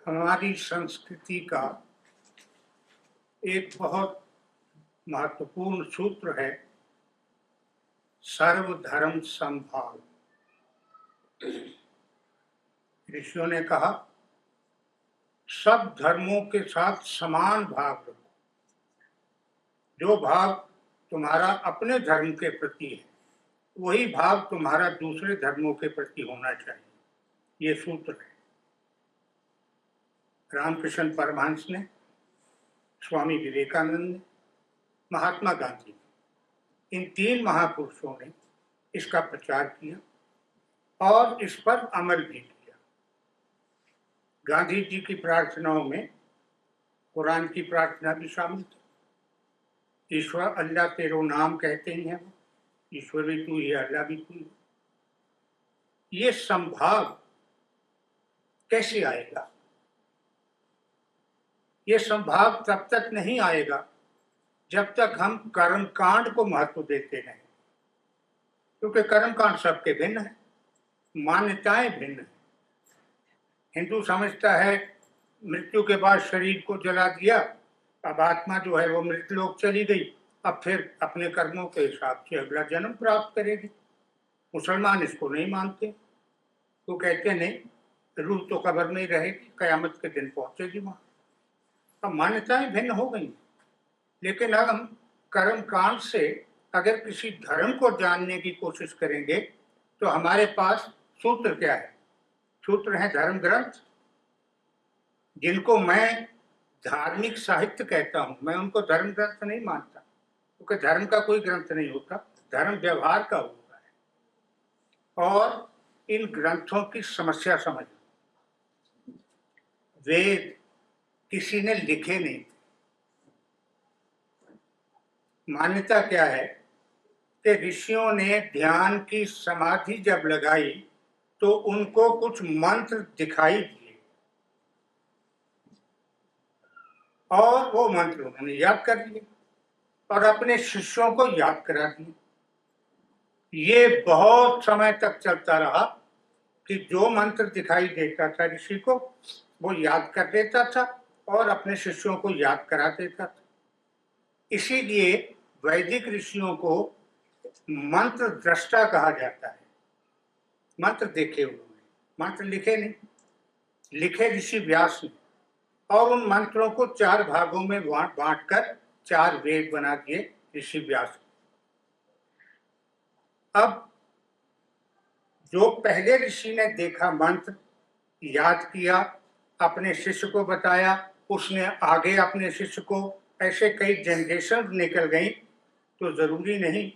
हमारी संस्कृति का एक बहुत महत्वपूर्ण सूत्र है सर्वधर्म समभाव। ऋषियों ने कहा सब धर्मों के साथ समान भाव रखो। जो भाव तुम्हारा अपने धर्म के प्रति है वही भाव तुम्हारा दूसरे धर्मों के प्रति होना चाहिए। ये सूत्र है। रामकृष्ण परमहंस ने, स्वामी विवेकानंद ने, महात्मा गांधी ने, इन तीन महापुरुषों ने इसका प्रचार किया और इस पर अमल भी किया। गांधी जी की प्रार्थनाओं में कुरान की प्रार्थना भी शामिल थी। ईश्वर अल्लाह तेरो नाम कहते ही हैं, ईश्वर भी तू ही, अल्लाह भी तू ही। ये संभाव कैसे आएगा? ये संभाव तब तक नहीं आएगा जब तक हम कर्मकांड को महत्व देते नहीं, क्योंकि कर्मकांड सबके भिन्न है, मान्यताएं भिन्न है। हिंदू समझता है मृत्यु के बाद शरीर को जला दिया, अब आत्मा जो है वो मृतलोक चली गई, अब फिर अपने कर्मों के हिसाब से अगला जन्म प्राप्त करेगी। मुसलमान इसको नहीं मानते, तो कहते नहीं, रूह तो कब्र में ही रहेगी, कयामत के दिन पहुंचेगी वहां। अब मान्यताएं भिन्न हो गई, लेकिन अब हम कर्मकांड से अगर किसी धर्म को जानने की कोशिश करेंगे तो हमारे पास सूत्र क्या है? सूत्र है धर्म ग्रंथ, जिनको मैं धार्मिक साहित्य कहता हूं। मैं उनको धर्म ग्रंथ नहीं मानता, क्योंकि धर्म का कोई ग्रंथ नहीं होता, धर्म व्यवहार का होता है। और इन ग्रंथों की समस्या समझ, वेद किसी ने लिखे नहीं। मान्यता क्या है कि ऋषियों ने ध्यान की समाधि जब लगाई तो उनको कुछ मंत्र दिखाई दिए और वो मंत्र उन्होंने याद कर लिए और अपने शिष्यों को याद करा दिए। ये बहुत समय तक चलता रहा कि जो मंत्र दिखाई देता था ऋषि को वो याद कर देता था और अपने शिष्यों को याद करा देता था। इसीलिए वैदिक ऋषियों को मंत्र दृष्टा कहा जाता है। मंत्र देखे उन्होंने, मंत्र लिखे नहीं। लिखे ऋषि व्यास ने, और उन मंत्रों को 4 भागों में बांटकर 4 वेद बना दिए ऋषि व्यास। अब जो पहले ऋषि ने देखा, मंत्र याद किया, अपने शिष्य को बताया, उसने आगे अपने शिष्य को, ऐसे कई जनरेशन निकल गई, तो जरूरी नहीं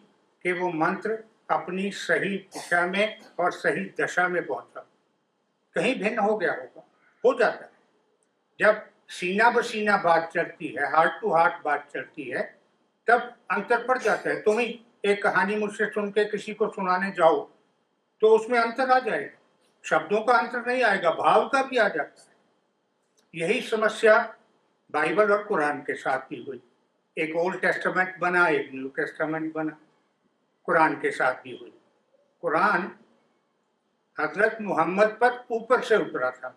कि वो मंत्र अपनी सही दिशा में और सही दशा में पहुंचा। कहीं भिन्न हो गया होगा, हो जाता है। जब सीना बसीना बात चलती है, हार्ट टू हार्ट बात चलती है, तब अंतर पड़ जाता है। तुम ही एक कहानी मुझसे सुन के किसी को सुनाने जाओ तो उसमें अंतर आ जाएगा। शब्दों का अंतर नहीं आएगा, भाव का भी आ जाता है। यही समस्या बाइबल और कुरान के साथ भी हुई। एक ओल्ड टेस्टामेंट बना, एक न्यू टेस्टामेंट बना, कुरान के साथ भी हुई। कुरान हजरत मोहम्मद पर ऊपर से उतरा था,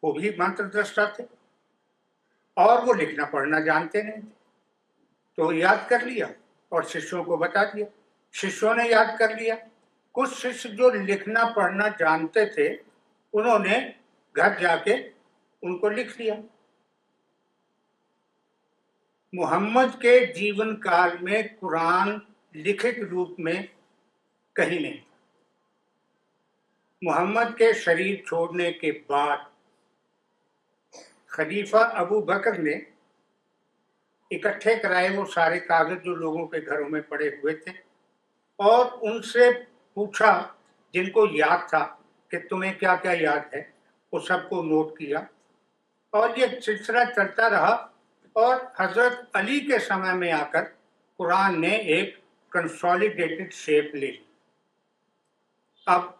वो भी मंत्र दृष्टा थे और वो लिखना पढ़ना जानते नहीं थे, तो याद कर लिया और शिष्यों को बता दिया। शिष्यों ने याद कर लिया। कुछ शिष्य जो लिखना पढ़ना जानते थे उन्होंने घर जाके उनको लिख लिया। मोहम्मद के जीवन काल में कुरान लिखित रूप में कहीं नहीं। मोहम्मद के शरीर छोड़ने के बाद खलीफा अबू बकर ने इकट्ठे कराए वो सारे कागज जो लोगों के घरों में पड़े हुए थे और उनसे पूछा, जिनको याद था, कि तुम्हें क्या क्या याद है, वो सबको नोट किया और ये सिलसिला चलता रहा। और हजरत अली के समय में आकर कुरान ने एक कंसोलिडेटेड शेप ले ली। अब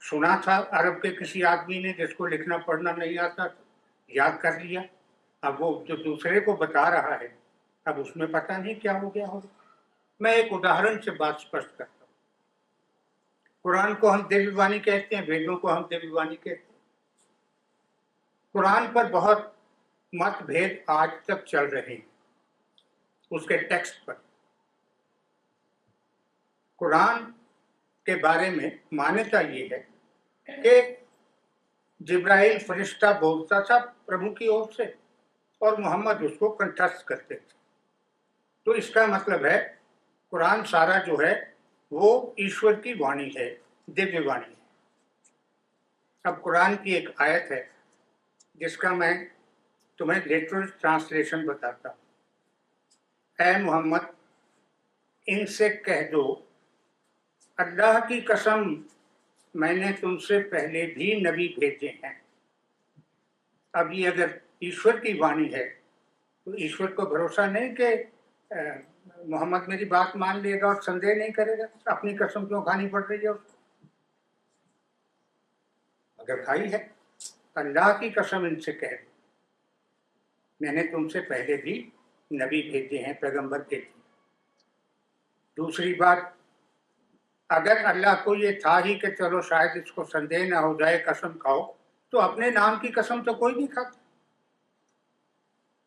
सुना था अरब के किसी आदमी ने जिसको लिखना पढ़ना नहीं आता था, याद कर लिया। अब वो जो दूसरे को बता रहा है, अब उसमें पता नहीं क्या हो गया होगा। मैं एक उदाहरण से बात स्पष्ट करता हूँ। कुरान को हम दिव्यवाणी कहते हैं, वेदों को हम दिव्यवाणी कहते हैं। कुरान पर बहुत मतभेद आज तक चल रहे हैं, उसके टेक्स्ट पर। कुरान के बारे में मान्यता ये है कि जिब्राइल फरिश्ता बोलता था प्रभु की ओर से और मोहम्मद उसको कंठस्थ करते थे। तो इसका मतलब है कुरान सारा जो है वो ईश्वर की वाणी है, दिव्य वाणी है। अब कुरान की एक आयत है जिसका मैं तुम्हें लिटरल ट्रांसलेशन बताता हूँ। ऐ मोहम्मद, इनसे कह दो, अल्लाह की कसम, मैंने तुमसे पहले भी नबी भेजे हैं। अब ये अगर ईश्वर की वाणी है तो ईश्वर को भरोसा नहीं कि मोहम्मद मेरी बात मान लेगा और संदेह नहीं करेगा, अपनी कसम क्यों खानी पड़ रही है उसको? अगर खाई है, अल्लाह की कसम इनसे कह दो, मैंने तुमसे पहले भी नबी भेजे हैं, पैगंबर भेजे। दूसरी बात, अगर अल्लाह को ये था ही कि चलो शायद इसको संदेह ना हो जाए, कसम खाओ, तो अपने नाम की कसम तो कोई नहीं खाता।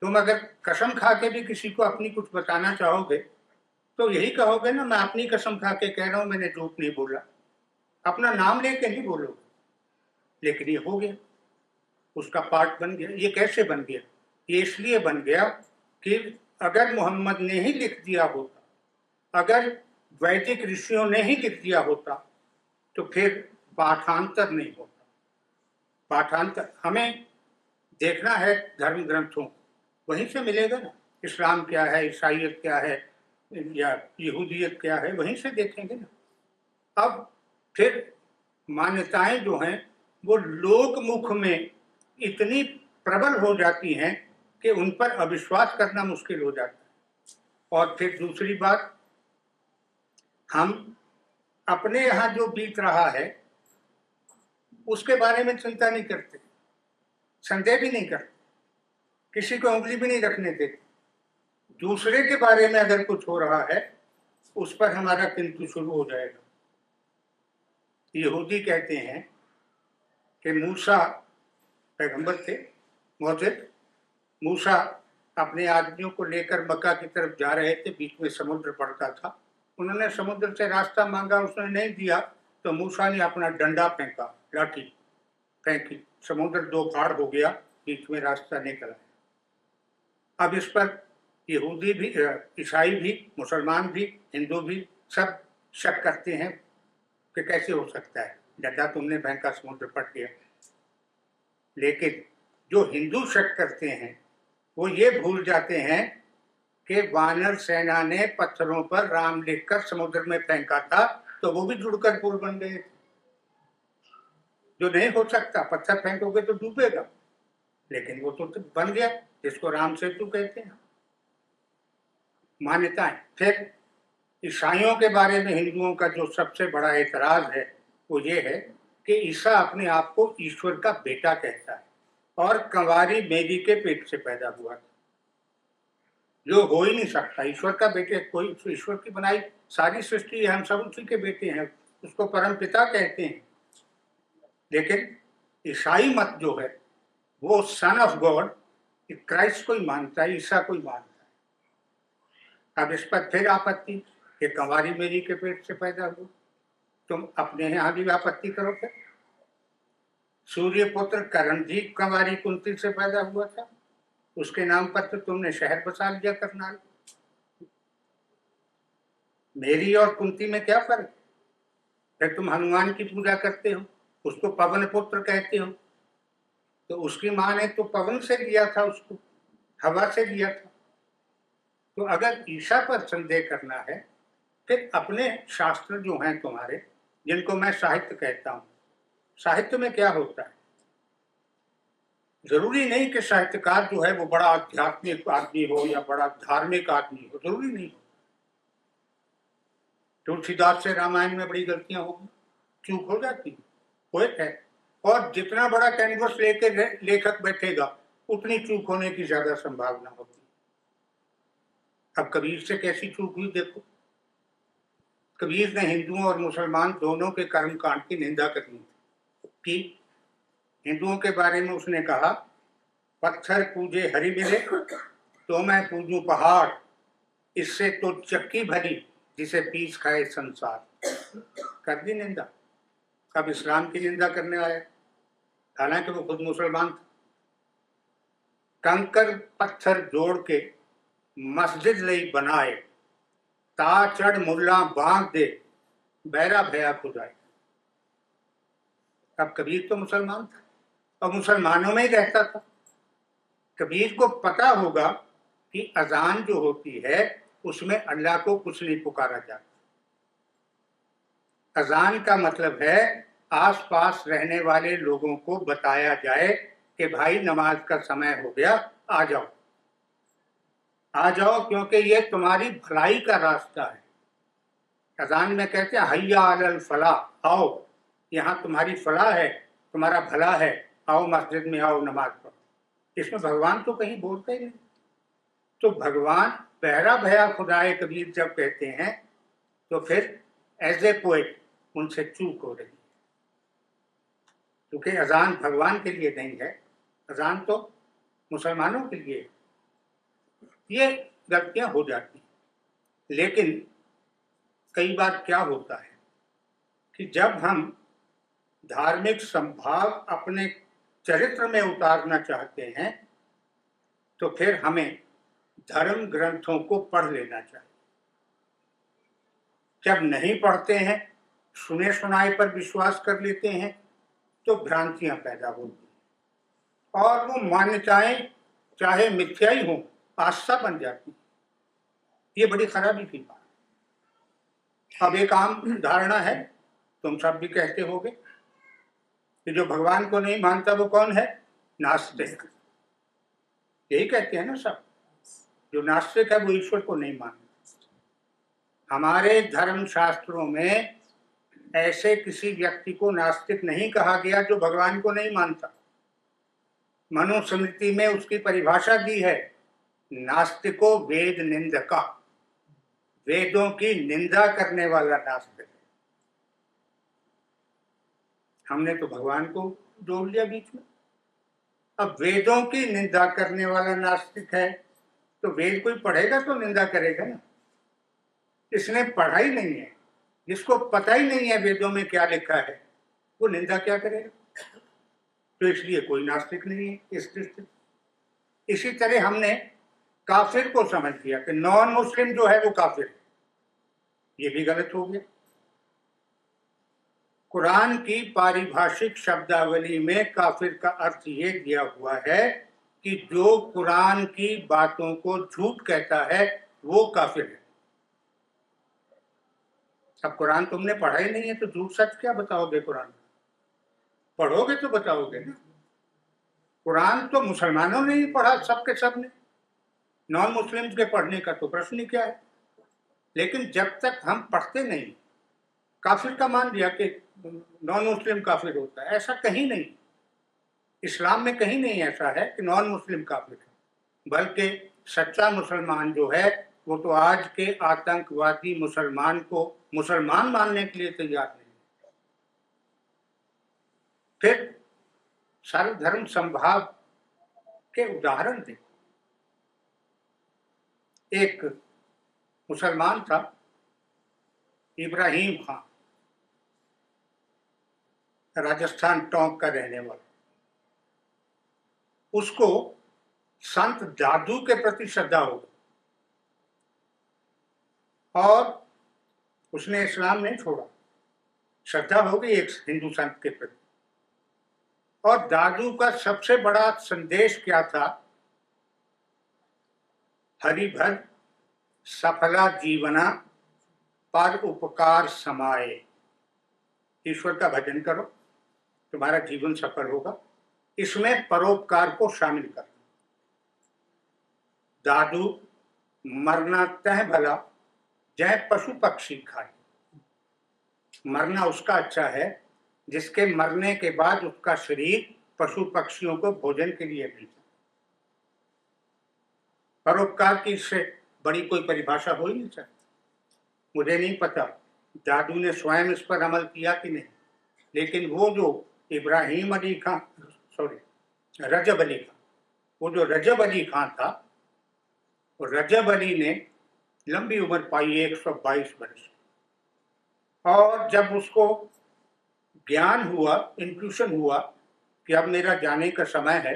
तुम अगर कसम खा के भी किसी को अपनी कुछ बताना चाहोगे तो यही कहोगे ना, मैं अपनी कसम खा के कह रहा हूं, मैंने झूठ नहीं बोला, अपना नाम लेके नहीं बोलोगे। लेकिन ये हो गया, उसका पार्ट बन गया। ये कैसे बन गया? ये इसलिए बन गया कि अगर मोहम्मद ने ही लिख दिया होता, अगर वैदिक ऋषियों ने ही लिख दिया होता, तो फिर पाठांतर नहीं होता। पाठांतर हमें देखना है धर्म ग्रंथों, वहीं से मिलेगा ना। इस्लाम क्या है, ईसाइयत क्या है, या यहूदियत क्या है, वहीं से देखेंगे ना। अब फिर मान्यताएं जो हैं वो लोक मुख में इतनी प्रबल हो जाती हैं कि उन पर अविश्वास करना मुश्किल हो जाता है। और फिर दूसरी बात, हम अपने यहाँ जो बीत रहा है उसके बारे में चिंता नहीं करते, संदेह भी नहीं करते, किसी को उंगली भी नहीं रखने देते। दूसरे के बारे में अगर कुछ हो रहा है उस पर हमारा किंतु शुरू हो जाएगा। यहूदी कहते हैं कि मूसा पैगंबर थे, मोहम्मद मूसा अपने आदमियों को लेकर मक्का की तरफ जा रहे थे, बीच में समुद्र पड़ता था, उन्होंने समुद्र से रास्ता मांगा, उसने नहीं दिया, तो मूसा ने अपना डंडा फेंका, लाठी फेंकी, समुद्र दो फाड़ हो गया, बीच में रास्ता निकल आया। अब इस पर यहूदी भी, ईसाई भी, मुसलमान भी, हिंदू भी सब शक करते हैं कि कैसे हो सकता है, डंडा तुमने फेंका, समुद्र पट गया। लेकिन जो हिंदू शक करते हैं वो ये भूल जाते हैं कि वानर सेना ने पत्थरों पर राम लिखकर समुद्र में फेंका था, तो वो भी जुड़कर पुल बन गए थे। जो नहीं हो सकता, पत्थर फेंकोगे तो डूबेगा, लेकिन वो तो बन गया, जिसको राम सेतु कहते हैं। मान्यताएं। फिर ईसाइयों के बारे में हिंदुओं का जो सबसे बड़ा एतराज है वो ये है कि ईसा अपने आप को ईश्वर का बेटा कहता है और कंवारी मेरी के पेट से पैदा हुआ था, जो हो ही नहीं सकता। ईश्वर का बेटे कोई, ईश्वर की बनाई सारी सृष्टि है, हम सब उसी के बेटे हैं, उसको परम पिता कहते हैं। लेकिन ईसाई मत जो है वो सन ऑफ गॉड, क्राइस्ट को ही मानता है, ईसा को ही मानता है। अब इस पर फिर आपत्ति कि कंवारी मेरी के पेट से पैदा हुआ, तुम अपने यहाँ भी आपत्ति करो। फिर सूर्य पुत्र करण भी कंवारी कुंती से पैदा हुआ था, उसके नाम पर तो तुमने शहर बसा लिया करनाल। मेरी और कुंती में क्या फर्क? फिर तुम हनुमान की पूजा करते हो, उसको पवन पुत्र कहते हो, तो उसकी माँ ने तो पवन से दिया था, उसको हवा से दिया था। तो अगर ईशा पर संदेह करना है, फिर अपने शास्त्र जो हैं तुम्हारे, जिनको मैं साहित्य कहता हूँ, साहित्य में क्या होता है? जरूरी नहीं कि साहित्यकार जो है वो बड़ा आध्यात्मिक आदमी हो या बड़ा धार्मिक आदमी हो, जरूरी नहीं। तुलसीदास से रामायण में बड़ी गलतियां होगी, चूक हो जाती, पोएट है, और जितना बड़ा कैनवस लेके लेखक बैठेगा उतनी चूक होने की ज्यादा संभावना होती। अब कबीर से कैसी चूक हुई देखो। कबीर ने हिंदुओं और मुसलमान दोनों के कर्मकांड की निंदा करनी की। हिंदुओं के बारे में उसने कहा पत्थर पूजे हरि मिले तो मैं पूजूं पहाड़, इससे तो चक्की भरी जिसे पीस खाए संसार। कर दी निंदा। अब इस्लाम की निंदा करने आया, हालांकि वो खुद मुसलमान था। कंकर पत्थर जोड़ के मस्जिद लई बनाए, ता चढ़ मुल्ला बांध दे बैरा भया खुदाए। अब कबीर तो मुसलमान था और मुसलमानों में ही रहता था। कबीर को पता होगा कि अजान जो होती है उसमें अल्लाह को कुछ नहीं पुकारा जाता। अजान का मतलब है आसपास रहने वाले लोगों को बताया जाए कि भाई नमाज का समय हो गया, आ जाओ, आ जाओ, क्योंकि ये तुम्हारी भलाई का रास्ता है। अजान में कहते हैं हय्या अलल फलाह, आओ, यहाँ तुम्हारी फलाह है, तुम्हारा भला है, आओ मस्जिद में आओ, नमाज पढ़ो। इसमें भगवान तो कहीं बोलते ही नहीं। तो भगवान बहरा भया खुदाए कबीर जब कहते हैं तो फिर एज ए पोएट उनसे चूक हो रही है, क्योंकि अजान भगवान के लिए नहीं है, अजान तो मुसलमानों के लिए है। ये गलतियां हो जाती हैं। लेकिन कई बार क्या होता है कि जब हम धार्मिक संभाव अपने चरित्र में उतारना चाहते हैं तो फिर हमें धर्म ग्रंथों को पढ़ लेना चाहिए। जब नहीं पढ़ते हैं, सुने सुनाए पर विश्वास कर लेते हैं तो भ्रांतियां पैदा होती हैं और वो मान्यताएं चाहे मिथ्या ही हो, आस्था बन जाती। ये बड़ी खराबी की बात। अब एक आम धारणा है, तुम सब भी कहते होगे कि जो भगवान को नहीं मानता वो कौन है? नास्तिक। यही कहते हैं ना सब, जो नास्तिक है वो ईश्वर को नहीं मानता। हमारे धर्म शास्त्रों में ऐसे किसी व्यक्ति को नास्तिक नहीं कहा गया जो भगवान को नहीं मानता। मनुस्मृति में उसकी परिभाषा दी है, नास्तिको वेद निंदका, वेदों की निंदा करने वाला नास्तिक। हमने तो भगवान को जोड़ लिया बीच में। अब वेदों की निंदा करने वाला नास्तिक है तो वेद कोई पढ़ेगा तो निंदा करेगा ना। इसने पढ़ा ही नहीं है, जिसको पता ही नहीं है वेदों में क्या लिखा है, वो निंदा क्या करेगा? तो इसलिए कोई नास्तिक नहीं है इस दृष्टि। इसी तरह हमने काफिर को समझ लिया कि नॉन मुस्लिम जो है वो काफिर है, ये भी गलत हो गया। कुरान की पारिभाषिक शब्दावली में काफिर का अर्थ ये दिया हुआ है कि जो कुरान की बातों को झूठ कहता है वो काफिर है। अब कुरान तुमने पढ़ा ही नहीं है तो झूठ सच क्या बताओगे? कुरान पढ़ोगे तो बताओगे ना। कुरान तो मुसलमानों ने ही पढ़ा, सबके सब ने, नॉन मुस्लिम्स के पढ़ने का तो प्रश्न ही क्या है। लेकिन जब तक हम पढ़ते नहीं, काफिर का मान लिया कि नॉन मुस्लिम काफिर होता है, ऐसा कहीं नहीं। इस्लाम में कहीं नहीं ऐसा है कि नॉन मुस्लिम काफिर है, बल्कि सच्चा मुसलमान जो है वो तो आज के आतंकवादी मुसलमान को मुसलमान मानने के लिए तैयार नहीं। फिर सर्वधर्म संभाव के उदाहरण देखो। एक मुसलमान था इब्राहिम खान, राजस्थान टोंक का रहने वाला। उसको संत दादू के प्रति श्रद्धा हो गई और उसने इस्लाम नहीं छोड़ा। श्रद्धा हो गई एक हिंदू संत के प्रति। और दादू का सबसे बड़ा संदेश क्या था? हरिभर सफला जीवना पर उपकार समाये। ईश्वर का भजन करो, तुम्हारा जीवन सफल होगा, इसमें परोपकार को शामिल कर। दादू मरना तह भला जय पशु पक्षी खाए। मरना उसका अच्छा है जिसके मरने के बाद उसका शरीर पशु पक्षियों को भोजन के लिए मिल जाए। परोपकार की इससे बड़ी कोई परिभाषा हो ही नहीं सकती। मुझे नहीं पता दादू ने स्वयं इस पर अमल किया कि नहीं, लेकिन वो जो इब्राहिम अली खान, रजब अली खान, वो जो रजब अली खां था, वो रजब अली ने लंबी उम्र पाई, 122 वर्ष, और जब उसको ज्ञान हुआ, इंट्यूशन हुआ कि अब मेरा जाने का समय है,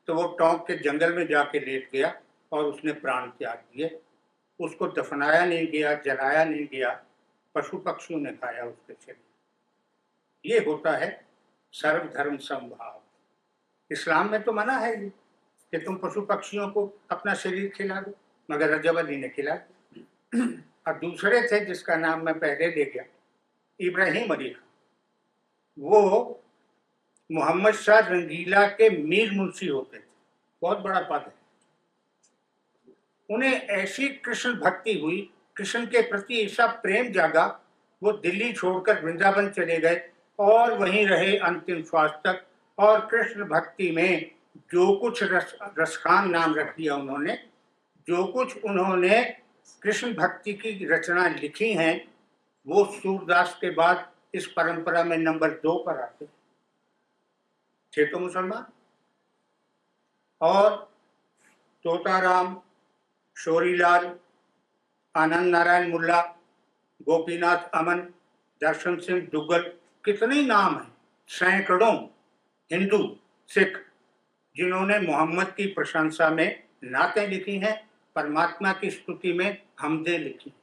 तो वो टोंक के जंगल में जाके लेट गया और उसने प्राण त्याग दिए। उसको दफनाया नहीं गया, जलाया नहीं गया, पशु पक्षियों ने खाया उसके शरीर। ये होता है सर्वधर्म समभाव। इस्लाम में तो मना है ये कि तुम पशु पक्षियों को अपना शरीर खिला दो, मगर रजब अली ने खिला दिया। और दूसरे थे जिसका नाम मैं पहले ले गया, इब्राहिम अली खां। वो मोहम्मद शाह रंगीला के मीर मुंशी होते थे, बहुत बड़ा पद है। उन्हें ऐसी कृष्ण भक्ति हुई, कृष्ण के प्रति ऐसा प्रेम जागा, वो दिल्ली छोड़कर वृंदावन चले गए और वहीं रहे अंतिम श्वास तक। और कृष्ण भक्ति में जो कुछ रसखान नाम रख दिया उन्होंने, जो कुछ उन्होंने कृष्ण भक्ति की रचना लिखी हैं, वो सूरदास के बाद इस परंपरा में नंबर 2 पर आते थे तो मुसलमान। और तोताराम, शोरीलाल, आनंद नारायण मुल्ला, गोपीनाथ अमन, दर्शन सिंह दुग्गल, कितने नाम हैं, सैकड़ों हिंदू सिख जिन्होंने मोहम्मद की प्रशंसा में नातें लिखी हैं, परमात्मा की स्तुति में हमदें लिखी।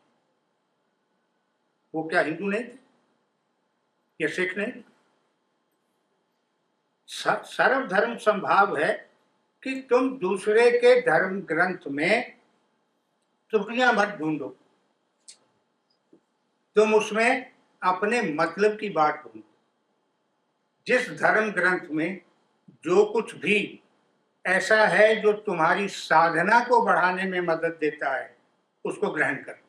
वो क्या हिंदू नहीं थे? ये सिख नहीं? सर्वधर्म संभाव है कि तुम दूसरे के धर्म ग्रंथ में त्रुटियां मत ढूंढो, तुम उसमें अपने मतलब की बात ढूंढो। जिस धर्म ग्रंथ में जो कुछ भी ऐसा है जो तुम्हारी साधना को बढ़ाने में मदद देता है, उसको ग्रहण करो।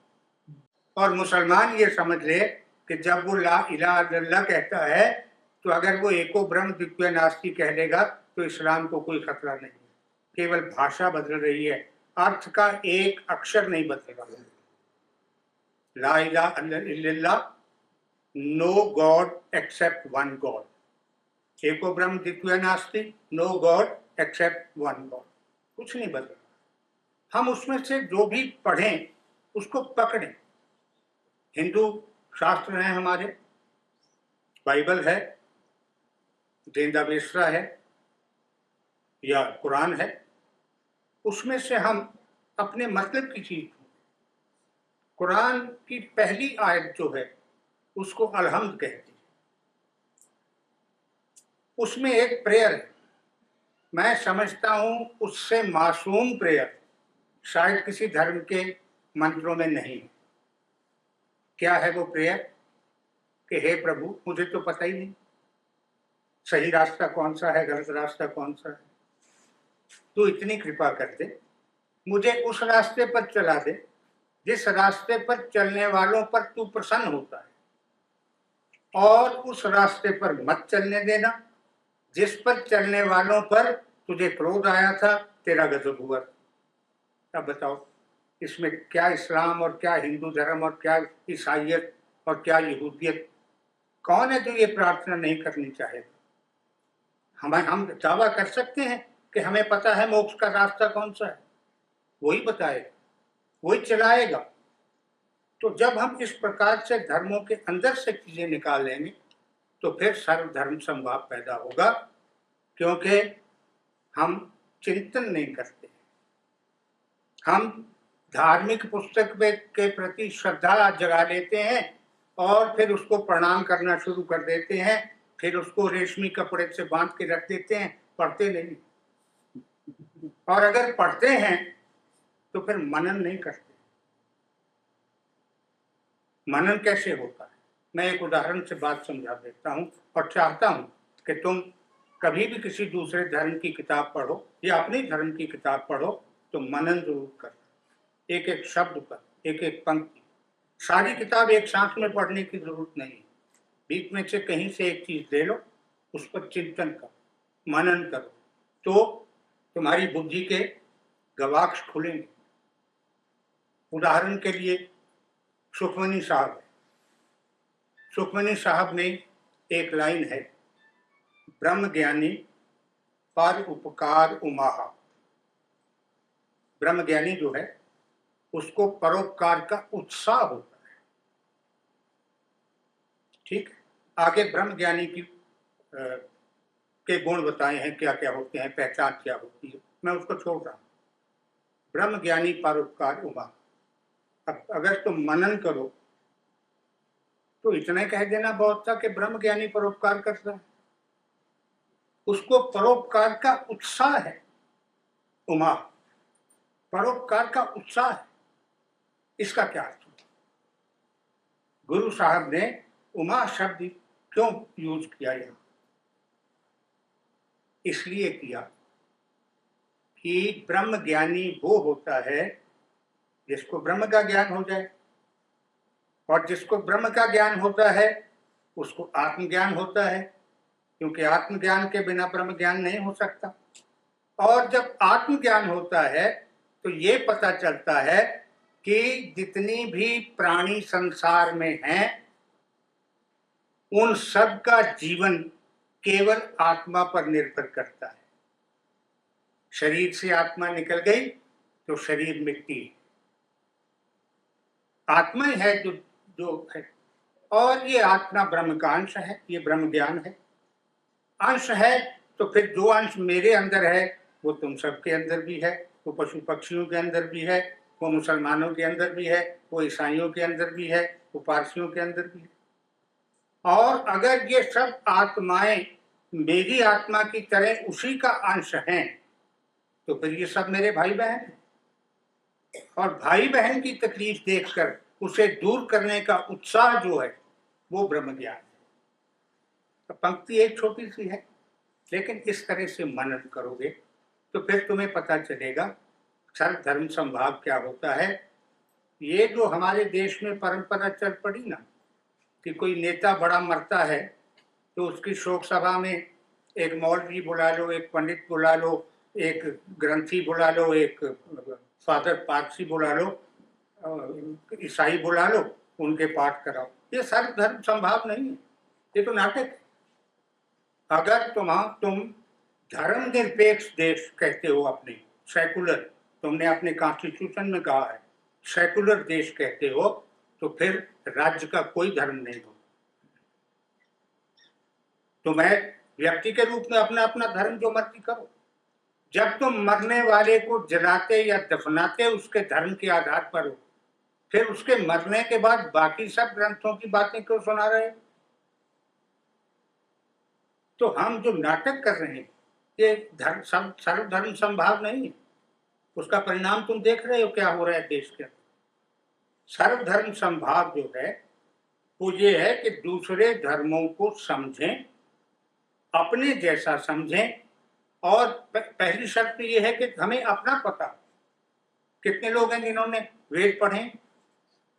और मुसलमान ये समझ ले कि जब वो ला इलाहा इल्लल्लाह कहता है, तो अगर वो एको ब्रह्म द्वितीय नास्ति कह देगा तो इस्लाम को कोई खतरा नहीं है। केवल भाषा बदल रही है, अर्थ का एक अक्षर नहीं बदल रहा। ला इलाहा इल्लल्लाह, no God except one God, एको ब्रह्म द्वितीय नास्ति, no God except one God, कुछ नहीं बदल रहा। हम उसमें से जो भी पढ़ें उसको पकड़ें। हिंदू शास्त्र हैं हमारे, बाइबल है, देंदावेश्रा है या कुरान है, उसमें से हम अपने मतलब की चीज, कुरान की पहली आयत जो है उसको अलहम्द कहती है, उसमें एक प्रेयर है, मैं समझता हूं उससे मासूम प्रेयर शायद किसी धर्म के मंत्रों में नहीं। क्या है वो प्रेयर? कि हे प्रभु, मुझे तो पता ही नहीं सही रास्ता कौन सा है, गलत रास्ता कौन सा है, तू इतनी कृपा कर दे, मुझे उस रास्ते पर चला दे जिस रास्ते पर चलने वालों पर तू प्रसन्न होता है, और उस रास्ते पर मत चलने देना जिस पर चलने वालों पर तुझे क्रोध आया था, तेरा गजब हुआ। अब बताओ, इसमें क्या इस्लाम और क्या हिंदू धर्म और क्या ईसाइयत और क्या यहूदियत? कौन है जो ये प्रार्थना नहीं करनी चाहेगा? हम दावा कर सकते हैं कि हमें पता है मोक्ष का रास्ता कौन सा है, वही बताएगा, वही चलाएगा। तो जब हम इस प्रकार से धर्मों के अंदर से चीजें निकाल लेंगे तो फिर सर्वधर्म संभाव पैदा होगा, क्योंकि हम चिंतन नहीं करते, हम धार्मिक पुस्तक के प्रति श्रद्धा जगा लेते हैं और फिर उसको प्रणाम करना शुरू कर देते हैं, फिर उसको रेशमी कपड़े से बांध के रख देते हैं, पढ़ते नहीं। और अगर पढ़ते हैं तो फिर मनन नहीं करते। मनन कैसे होता है? मैं एक उदाहरण से बात समझा देता हूं और चाहता हूं कि तुम कभी भी किसी दूसरे धर्म की किताब पढ़ो या अपने धर्म की किताब पढ़ो तो मनन जरूर करो, एक एक शब्द पर, एक एक पंक्ति। सारी किताब एक सांस में पढ़ने की जरूरत नहीं, बीच में से कहीं से एक चीज ले लो, उस पर चिंतन करो, मनन करो, तो तुम्हारी बुद्धि के गवाक्ष खुलेंगे। उदाहरण के लिए सुखमनी साहब है, सुखमनी साहब ने एक लाइन है, ब्रह्म ज्ञानी पर उपकार उमाहा, ब्रह्मज्ञानी जो है उसको परोपकार का उत्साह होता है। ठीक, आगे ब्रह्मज्ञानी की के गुण बताए हैं, क्या क्या होते हैं, पहचान क्या होती है, मैं उसको छोड़ रहा हूं। ब्रह्मज्ञानी परोपकार उमा। अब अगर तुम मनन करो तो इतना कह देना बहुत था कि ब्रह्मज्ञानी परोपकार करता है, उसको परोपकार का उत्साह है। उमा, परोपकार का उत्साह है, इसका क्या अर्थ? गुरु साहब ने उमा शब्द क्यों यूज किया यहां? इसलिए किया कि ब्रह्म ज्ञानी वो होता है जिसको ब्रह्म का ज्ञान हो जाए, और जिसको ब्रह्म का ज्ञान होता है उसको आत्मज्ञान होता है, क्योंकि आत्मज्ञान के बिना ब्रह्म ज्ञान नहीं हो सकता। और जब आत्मज्ञान होता है तो ये पता चलता है कि जितनी भी प्राणी संसार में हैं उन सब का जीवन केवल आत्मा पर निर्भर करता है। शरीर से आत्मा निकल गई तो शरीर मिट्टी, आत्मा ही है जो है। और ये आत्मा ब्रह्म का अंश है, ये ब्रह्म ज्ञान है। अंश है तो फिर जो अंश मेरे अंदर है वो तुम सबके अंदर भी है, वो पशु पक्षियों के अंदर भी है, वो मुसलमानों के अंदर भी है, वो ईसाइयों के अंदर भी है, वो पारसियों के अंदर भी है। और अगर ये सब आत्माएं मेरी आत्मा की तरह उसी का अंश हैं तो फिर ये सब मेरे भाई बहन हैं। और भाई बहन की तकलीफ देखकर उसे दूर करने का उत्साह जो है वो ब्रह्म ज्ञान है। तो पंक्ति एक छोटी सी है, लेकिन इस तरह से मनन करोगे तो फिर तुम्हें पता चलेगा सर्व धर्म संभाव क्या होता है। ये जो हमारे देश में परंपरा चल पड़ी ना कि कोई नेता बड़ा मरता है तो उसकी शोक सभा में एक मौलवी बुला लो, एक पंडित बुला लो, एक ग्रंथी बुला लो, एक फादर पारसी बुला लो, ईसाई बुला लो, उनके पाठ कराओ। ये सर्व धर्म संभाव नहीं है, ये तो नाटक है। अगर तुम धर्म निरपेक्ष देश कहते हो अपने, सेकुलर, तुमने अपने कॉन्स्टिट्यूशन में कहा है सेकुलर देश कहते हो, तो फिर राज्य का कोई धर्म नहीं हो। तुम्हें व्यक्ति के रूप में अपना अपना धर्म जो मर्जी करो। जब तुम मरने वाले को जलाते या दफनाते उसके धर्म के आधार पर हो, फिर उसके मरने के बाद बाकी सब ग्रंथों की बातें क्यों सुना रहे? तो हम जो नाटक कर रहे हैं ये सर्व धर्म संभाव नहीं है। उसका परिणाम तुम देख रहे हो क्या हो रहा है देश के अंदर। सर्व धर्म संभाव जो है वो ये है कि दूसरे धर्मों को समझें, अपने जैसा समझें, और पहली शर्त ये है कि हमें अपना पता। कितने लोग हैं जिन्होंने वेद पढ़े?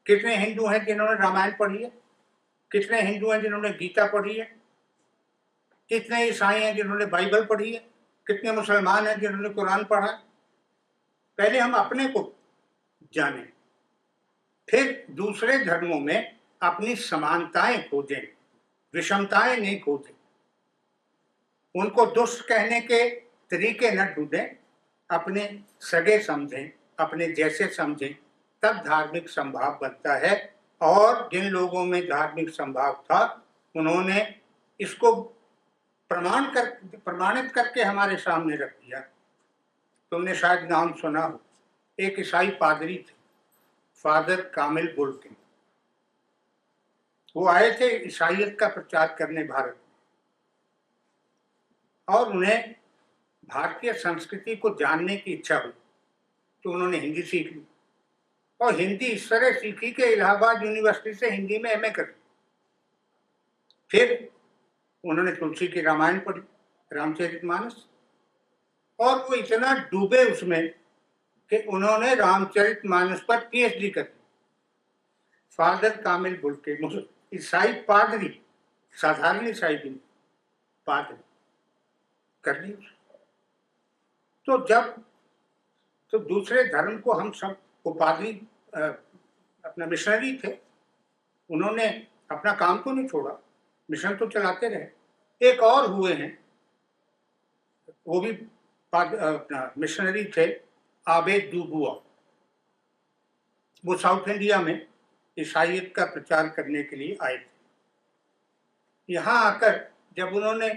कितने हिंदू हैं जिन्होंने रामायण पढ़ी है? कितने हिंदू हैं जिन्होंने गीता पढ़ी है? कितने ईसाई हैं जिन्होंने बाइबल पढ़ी है? कितने मुसलमान हैं जिन्होंने कुरान पढ़ा है? पहले हम अपने को जानें, फिर दूसरे धर्मों में अपनी समानताएं खोजें, विषमताएं नहीं खोजें। उनको दुष्ट कहने के तरीके न ढूंढें, अपने सगे समझें, अपने जैसे समझें, तब धार्मिक संभाव बनता है। और जिन लोगों में धार्मिक संभाव था उन्होंने इसको प्रमाणित करके हमारे सामने रख दिया। तुमने शायद नाम सुना हो, एक ईसाई पादरी थे, फादर कामिल बुल्किन। वो आए थे ईसाइयत का प्रचार करने भारत में, और उन्हें भारतीय संस्कृति को जानने की इच्छा हुई तो उन्होंने हिंदी सीख ली, और हिंदी इस तरह सीखी कि इलाहाबाद यूनिवर्सिटी से हिंदी में एमए कर ली। फिर उन्होंने तुलसी की रामायण पढ़ी, रामचरितमानस, और वो इतना डूबे उसमें कि उन्होंने रामचरितमानस पर पीएचडी कर ली। फादर कामिल बुल्किन, ईसाई पादरी, साधारण ईसाई भी पादरी कर ली। तो दूसरे धर्म को हम सब पादरी अपना मिशनरी थे, उन्होंने अपना काम तो नहीं छोड़ा, मिशन तो चलाते रहे। एक और हुए हैं, वो भी अपना मिशनरी थे, आबे दुबुआ, वो साउथ इंडिया में ईसाईयत का प्रचार करने के लिए आए थे। यहाँ आकर जब उन्होंने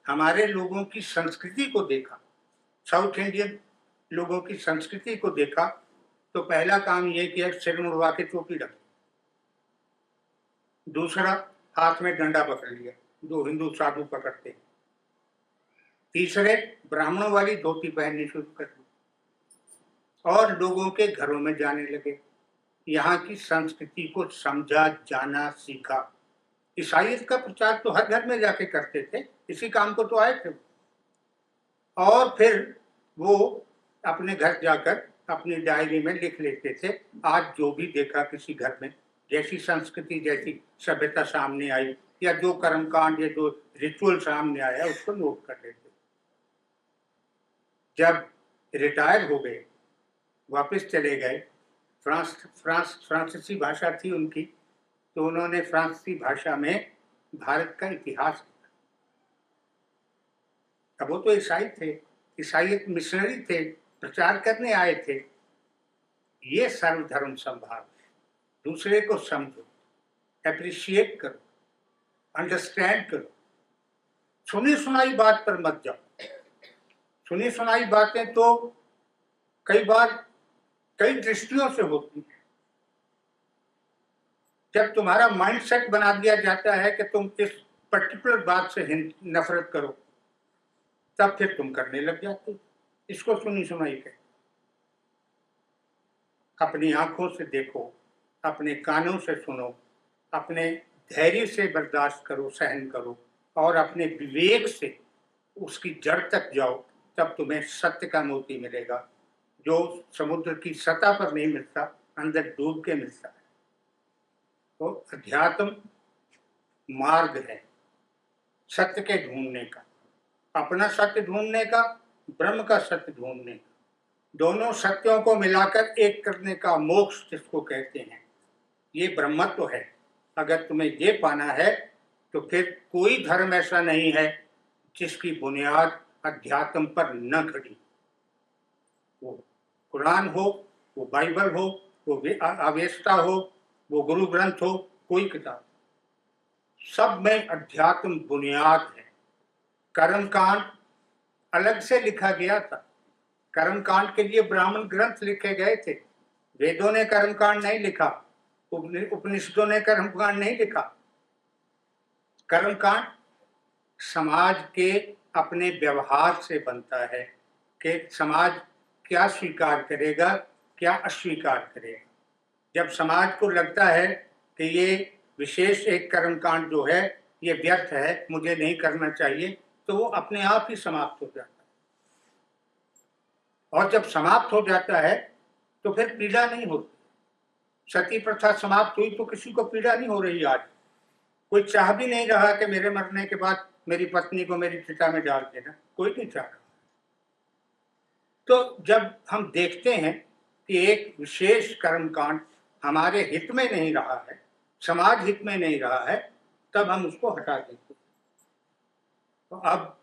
हमारे लोगों की संस्कृति को देखा, साउथ इंडियन लोगों की संस्कृति को देखा, तो पहला काम ये किया, सिर मुड़वा के टोपी रखी, दूसरा हाथ में डंडा पकड़ लिया, जो हिंदू साधु पकड़ते हैं, तीसरे ब्राह्मणों वाली धोती पहननी शुरू कर दी और लोगों के घरों में जाने लगे, यहाँ की संस्कृति को समझा, जाना, सीखा। ईसाईयत का प्रचार तो हर घर में जाके करते थे, इसी काम को तो आए थे। और फिर वो अपने घर जाकर अपनी डायरी में लिख लेते थे, आज जो भी देखा किसी घर में, जैसी संस्कृति, जैसी सभ्यता सामने आई, या जो कर्मकांड या जो रिचुअल सामने आया, उसको नोट कर लेते। जब रिटायर हो गए, वापस चले गए, फ्रांसीसी भाषा थी उनकी, तो उन्होंने फ्रांसीसी भाषा में भारत का इतिहास लिखा। अब वो तो ईसाई थे, ईसाईयत मिशनरी थे, प्रचार करने आए थे। ये सर्वधर्म संभाव, दूसरे को समझो, एप्रिशिएट करो, अंडरस्टैंड करो, सुनी सुनाई बात पर मत जाओ। सुनी सुनाई बातें तो कई बार कई दृष्टियों से होती है। जब तुम्हारा माइंडसेट बना दिया जाता है कि तुम इस पर्टिकुलर बात से नफरत करो, तब फिर तुम करने लग जाते, इसको सुनी सुनाई कहते। अपनी आंखों से देखो, अपने कानों से सुनो, अपने धैर्य से बर्दाश्त करो, सहन करो, और अपने विवेक से उसकी जड़ तक जाओ, तब तुम्हें सत्य का मोती मिलेगा, जो समुद्र की सतह पर नहीं मिलता, अंदर डूब के मिलता है। तो अध्यात्म मार्ग है सत्य के ढूंढने का, अपना सत्य ढूंढने का, ब्रह्म का सत्य ढूंढने का, दोनों सत्यों को मिलाकर एक करने का मोक्ष जिसको कहते हैं, ये ब्रह्मत्व है। अगर तुम्हें ये पाना है तो फिर कोई धर्म ऐसा नहीं है जिसकी बुनियाद अध्यात्म पर न खड़ी। वो कुरान हो, वो बाइबल हो, वो अवेस्ता हो, वो गुरु ग्रंथ हो, कोई किताब, सब में अध्यात्म बुनियाद है। कर्मकांड अलग से लिखा गया था, कर्मकांड के लिए ब्राह्मण ग्रंथ लिखे गए थे। वेदों ने कर्मकांड नहीं लिखा, उपनिषदों ने कर्मकांड नहीं लिखा। कर्मकांड समाज के अपने व्यवहार से बनता है कि समाज क्या स्वीकार करेगा, क्या अस्वीकार करेगा। जब समाज को लगता है कि ये विशेष एक कर्मकांड जो है ये व्यर्थ है, मुझे नहीं करना चाहिए, तो वो अपने आप ही समाप्त हो जाता है। और जब समाप्त हो जाता है तो फिर पीड़ा नहीं होती। सती प्रथा समाप्त हुई तो किसी को पीड़ा नहीं हो रही। आज कोई चाह भी नहीं रहा कि मेरे मरने के बाद मेरी पत्नी को मेरी चिता में डाल देना, कोई नहीं चाह रहा। तो जब हम देखते हैं कि एक विशेष कर्मकांड हमारे हित में नहीं रहा है, समाज हित में नहीं रहा है, तब हम उसको हटा देते। तो अब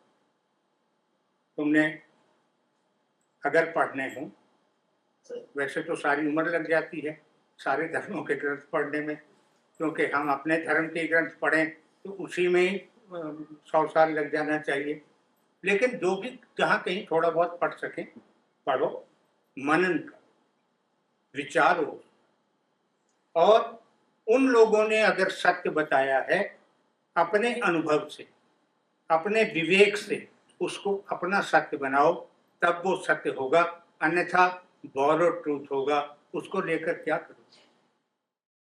तुमने अगर पढ़ने हो, वैसे तो सारी उम्र लग जाती है सारे धर्मों के ग्रंथ पढ़ने में, क्योंकि हम अपने धर्म के ग्रंथ पढ़ें तो उसी में ही 100 साल लग जाना चाहिए। लेकिन जो भी जहाँ कहीं थोड़ा बहुत पढ़ सकें पढ़ो, मनन करो, विचारो, और उन लोगों ने अगर सत्य बताया है अपने अनुभव से, अपने विवेक से, उसको अपना सत्य बनाओ, तब वो सत्य होगा। अन्यथा बोरो ट्रूथ होगा, उसको लेकर क्या करो।